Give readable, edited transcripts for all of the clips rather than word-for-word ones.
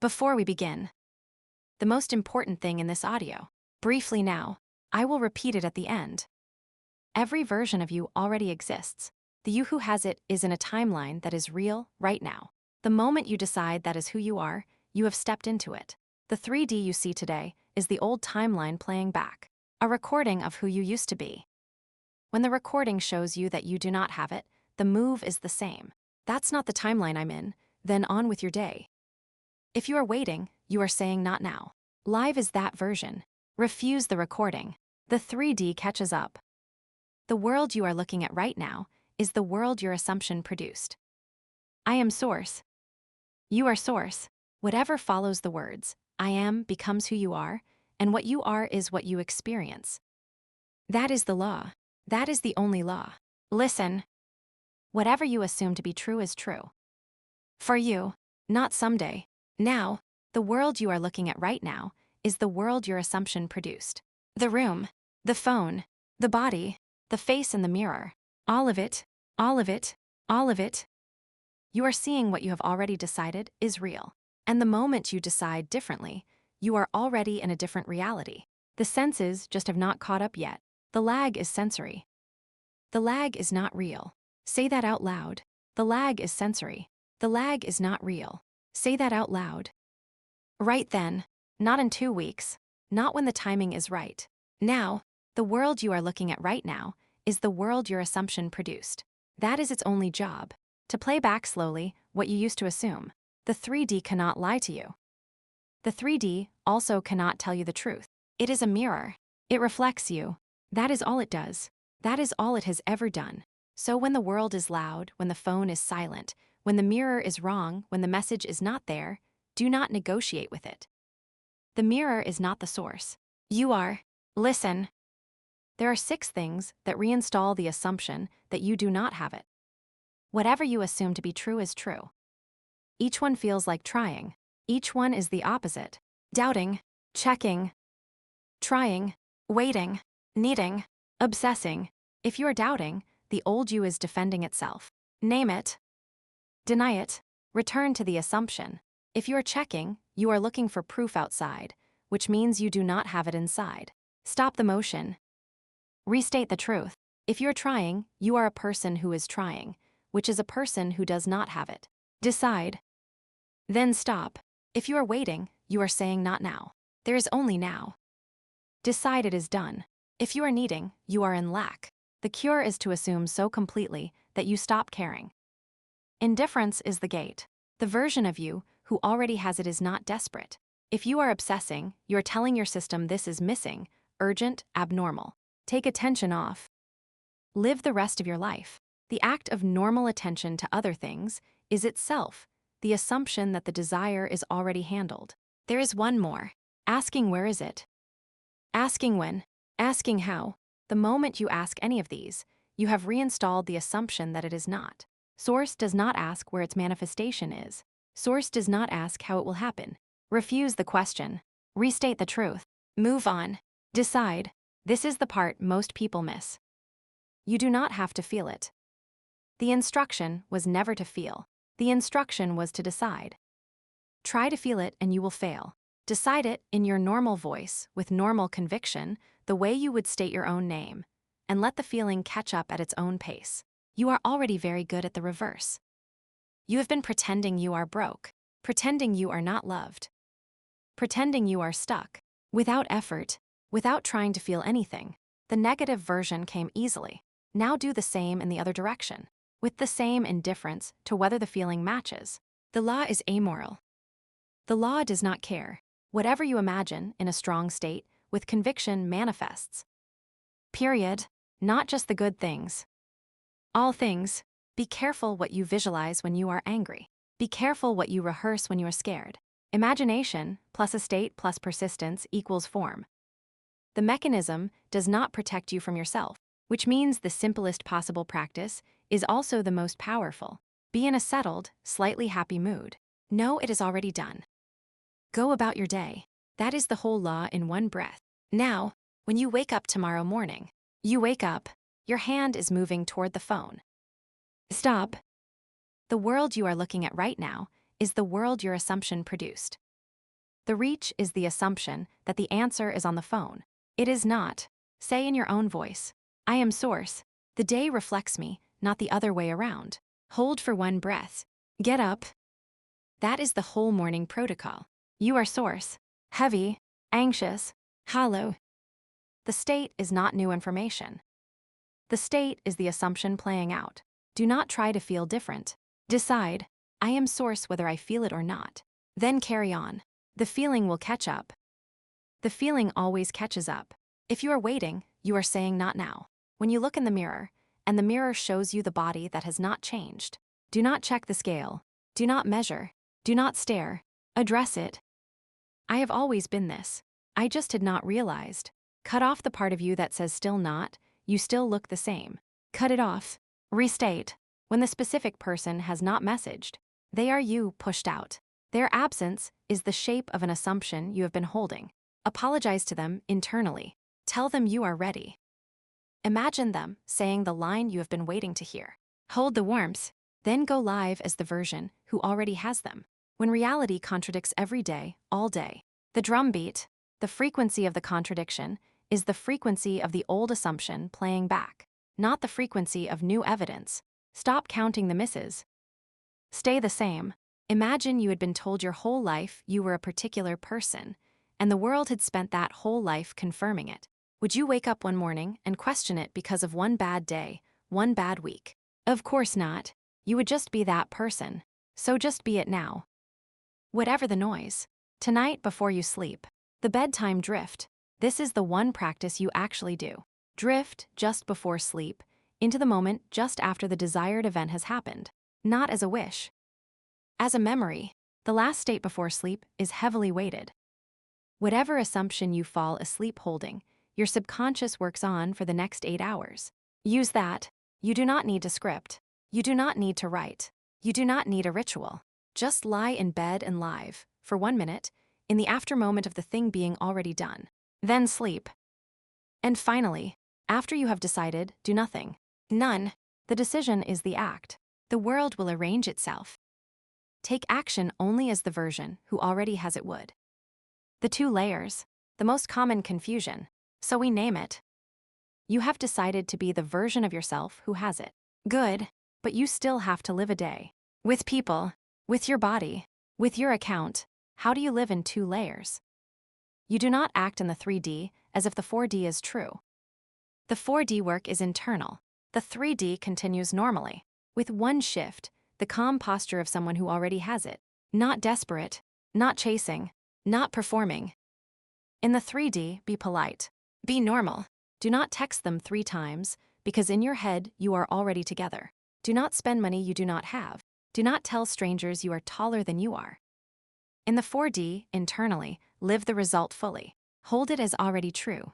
Before we begin, the most important thing in this audio, briefly now, I will repeat it at the end. Every version of you already exists. The you who has it is in a timeline that is real right now. The moment you decide that is who you are, you have stepped into it. The 3D you see today is the old timeline playing back, a recording of who you used to be. When the recording shows you that you do not have it, the move is the same. That's not the timeline I'm in, then on with your day. If you are waiting, you are saying not now. Live is that version. Refuse the recording. The 3D catches up. The world you are looking at right now is the world your assumption produced. I am source. You are source. Whatever follows the words, I am becomes who you are, and what you are is what you experience. That is the law. That is the only law. Listen. Whatever you assume to be true is true. For you, not someday. Now, the world you are looking at right now is the world your assumption produced. The room, the phone, the body, the face in the mirror, all of it, all of it, all of it. You are seeing what you have already decided is real. And the moment you decide differently, you are already in a different reality. The senses just have not caught up yet. The lag is sensory. The lag is not real. Say that out loud. The lag is sensory. The lag is not real. Say that out loud. Right then, not in 2 weeks, not when the timing is right. Now, the world you are looking at right now is the world your assumption produced. That is its only job, to play back slowly what you used to assume. The 3D cannot lie to you. The 3D also cannot tell you the truth. It is a mirror. It reflects you. That is all it does. That is all it has ever done. So when the world is loud, when the phone is silent, when the mirror is wrong, when the message is not there, do not negotiate with it. The mirror is not the source. You are. Listen. There are 6 things that reinstall the assumption that you do not have it. Whatever you assume to be true is true. Each one feels like trying. Each one is the opposite. Doubting, checking, trying, waiting, needing, obsessing. If you are doubting, the old you is defending itself. Name it. Deny it. Return to the assumption. If you are checking, you are looking for proof outside, which means you do not have it inside. Stop the motion. Restate the truth. If you're trying, you are a person who is trying, which is a person who does not have it. Decide. Then stop. If you are waiting, you are saying not now. There is only now. Decide it is done. If you are needing, you are in lack. The cure is to assume so completely that you stop caring. Indifference is the gate. The version of you who already has it is not desperate. If you are obsessing, you're telling your system this is missing, urgent, abnormal. Take attention off. Live the rest of your life. The act of normal attention to other things is itself the assumption that the desire is already handled. There is one more. Asking where is it? Asking when? Asking how? The moment you ask any of these, you have reinstalled the assumption that it is not. Source does not ask where its manifestation is. Source does not ask how it will happen. Refuse the question. Restate the truth. Move on. Decide. This is the part most people miss. You do not have to feel it. The instruction was never to feel. The instruction was to decide. Try to feel it and you will fail. Decide it in your normal voice, with normal conviction, the way you would state your own name, and let the feeling catch up at its own pace. You are already very good at the reverse. You have been pretending you are broke, pretending you are not loved, pretending you are stuck, without effort, without trying to feel anything. The negative version came easily. Now do the same in the other direction, with the same indifference to whether the feeling matches. The law is amoral. The law does not care. Whatever you imagine in a strong state, with conviction manifests. Period. Not just the good things. All things. Be careful what you visualize when you are angry. Be careful what you rehearse when you are scared. Imagination plus a state plus persistence equals form. The mechanism does not protect you from yourself, which means the simplest possible practice is also the most powerful. Be in a settled, slightly happy mood. Know it is already done. Go about your day. That is the whole law in one breath. Now, when you wake up tomorrow morning, you wake up, your hand is moving toward the phone. Stop. The world you are looking at right now is the world your assumption produced. The reach is the assumption that the answer is on the phone. It is not. Say in your own voice, I am source. The day reflects me, not the other way around. Hold for one breath. Get up. That is the whole morning protocol. You are source. Heavy, anxious, hollow. The state is not new information. The state is the assumption playing out. Do not try to feel different. Decide, I am source whether I feel it or not. Then carry on. The feeling will catch up. The feeling always catches up. If you are waiting, you are saying not now. When you look in the mirror, and the mirror shows you the body that has not changed, do not check the scale. Do not measure. Do not stare. Address it. I have always been this. I just had not realized. Cut off the part of you that says still not, you still look the same. Cut it off. Restate. When the specific person has not messaged, they are you pushed out. Their absence is the shape of an assumption you have been holding. Apologize to them internally. Tell them you are ready. Imagine them saying the line you have been waiting to hear. Hold the warmth, then go live as the version who already has them. When reality contradicts every day, all day, the drumbeat, the frequency of the contradiction, is the frequency of the old assumption playing back, not the frequency of new evidence. Stop counting the misses. Stay the same. Imagine you had been told your whole life you were a particular person, and the world had spent that whole life confirming it. Would you wake up one morning and question it because of one bad day, one bad week? Of course not. You would just be that person. So just be it now. Whatever the noise. Tonight before you sleep. The bedtime drift. This is the one practice you actually do. Drift just before sleep, into the moment just after the desired event has happened. Not as a wish. As a memory. The last state before sleep is heavily weighted. Whatever assumption you fall asleep holding, your subconscious works on for the next 8 hours. Use that. You do not need to script. You do not need to write. You do not need a ritual. Just lie in bed and live, for 1 minute, in the after moment of the thing being already done. Then sleep. And finally, after you have decided, do nothing. None. The decision is the act. The world will arrange itself. Take action only as the version who already has it would. The 2 layers. The most common confusion. So we name it. You have decided to be the version of yourself who has it. Good, but you still have to live a day. With people, with your body, with your account. How do you live in 2 layers? You do not act in the 3D as if the 4D is true. The 4D work is internal. The 3D continues normally. With one shift, the calm posture of someone who already has it. Not desperate, not chasing, not performing. In the 3D, be polite. Be normal. Do not text them 3 times, because in your head you are already together. Do not spend money you do not have. Do not tell strangers you are taller than you are. In the 4D, internally, live the result fully. Hold it as already true.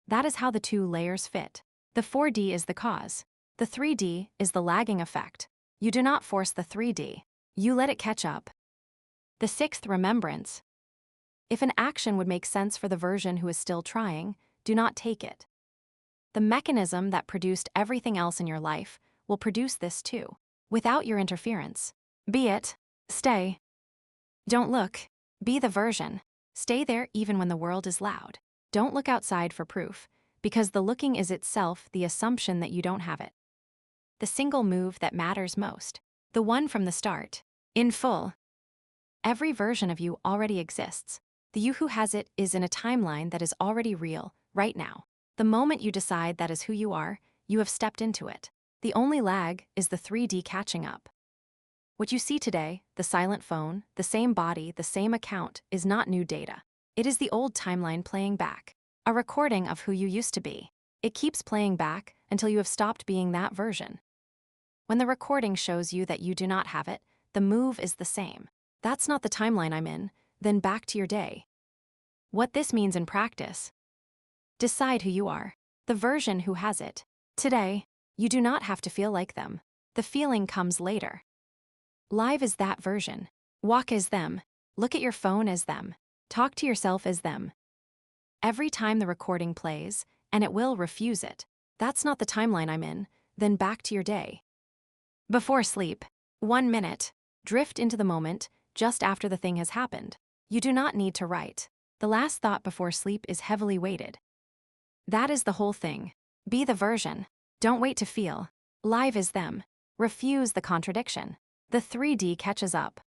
That is how the 2 layers fit. The 4D is the cause. The 3D is the lagging effect. You do not force the 3D. You let it catch up. The 6th remembrance. If an action would make sense for the version who is still trying, do not take it. The mechanism that produced everything else in your life will produce this too, without your interference. Be it. Stay. Don't look. Be the version. Stay there even when the world is loud. Don't look outside for proof, because the looking is itself the assumption that you don't have it. The single move that matters most. The one from the start. In full. Every version of you already exists. The you who has it is in a timeline that is already real, right now. The moment you decide that is who you are, you have stepped into it. The only lag is the 3D catching up. What you see today, the silent phone, the same body, the same account, is not new data. It is the old timeline playing back. A recording of who you used to be. It keeps playing back until you have stopped being that version. When the recording shows you that you do not have it, the move is the same. That's not the timeline I'm in, then back to your day. What this means in practice. Decide who you are. The version who has it. Today, you do not have to feel like them. The feeling comes later. Live is that version. Walk as them. Look at your phone as them. Talk to yourself as them. Every time the recording plays, and it will refuse it. That's not the timeline I'm in, then back to your day. Before sleep. 1 minute. Drift into the moment, just after the thing has happened. You do not need to write. The last thought before sleep is heavily weighted. That is the whole thing. Be the version. Don't wait to feel. Live is them. Refuse the contradiction. The 3D catches up.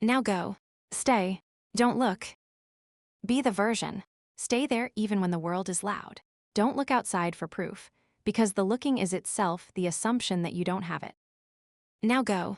Now go. Stay. Don't look. Be the version. Stay there even when the world is loud. Don't look outside for proof, because the looking is itself the assumption that you don't have it. Now go.